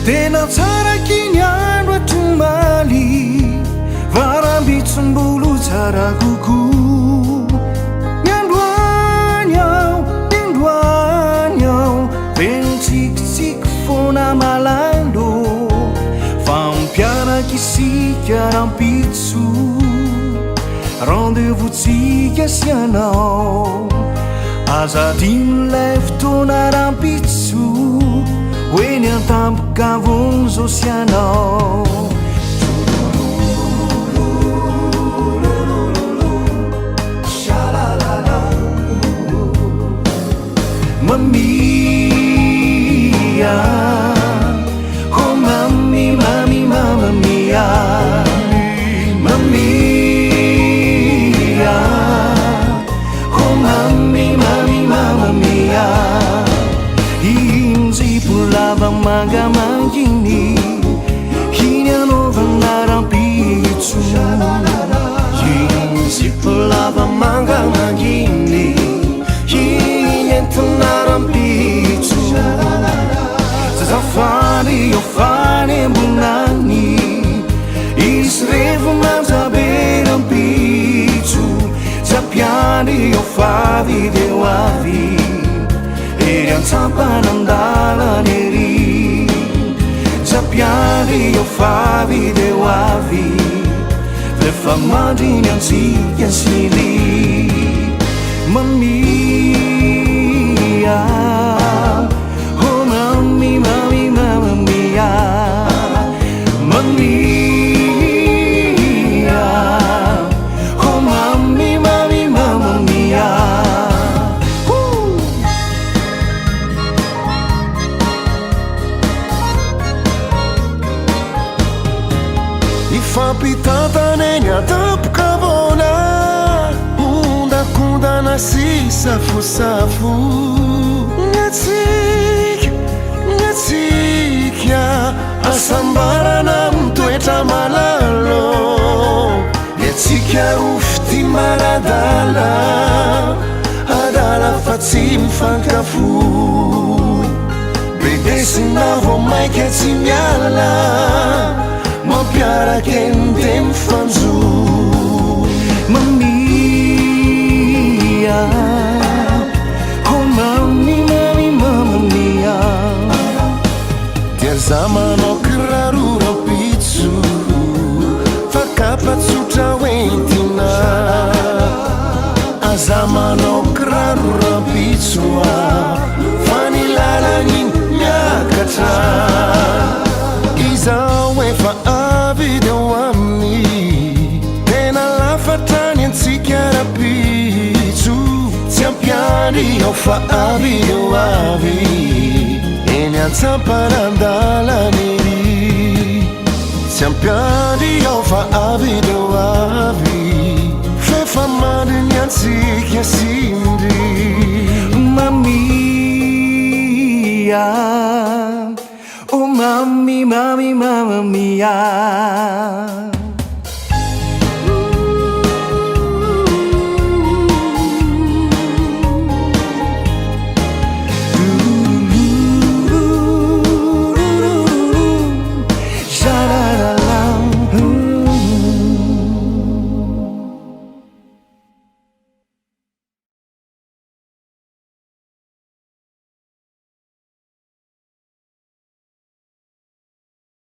tena tsara kiniandro atromaly varambitsym-bolo tsara kokoa niandroany ao ventsikitsiky fona malando fa mipiaraky isika rampitso rendez-vous tsika sianao azadin'lay fotoana rampitso hoe ny antampoka vonzo sianao Mamia, oh mami, mami, mamma mia, mamia, oh mami, mami, mamma mia. Inzi pulava manga mangini, hinianovana rampitso. Inzi pulava manga mangini. Rampitso zazafany io fany ambonany isy revo manjabe rampitso zapiany io favy deo avy ery antsampana andalany ery zapiany io favy deo avy rehefa mandriny antsika sily Mamia, oh mami, mami, mamma mia, mamia, oh mami, mami, mamma mia. Ifampitantana eny atapoka vona ondakondana sy safosafo Ngatsika asambarana mitoetra malalo Ngatsika rofity maladala adala fa tsy mifankafoy bedesina vao maika tsy miala mampiaraka ende mifanjoy Mamia, oh mami, mami, mamma mia. Zamanao kiraro rampitso fakapatsotra hoentina azamanao kiraro rampitso fa ny lalany miakatra izao efa avy deo aminy tena lafatrany antsika rampitso tsy ampiany ao fa avy deo avy eny antsampana andalany tsy ampiany ao fa avy deo avy fefa mandry ny antsika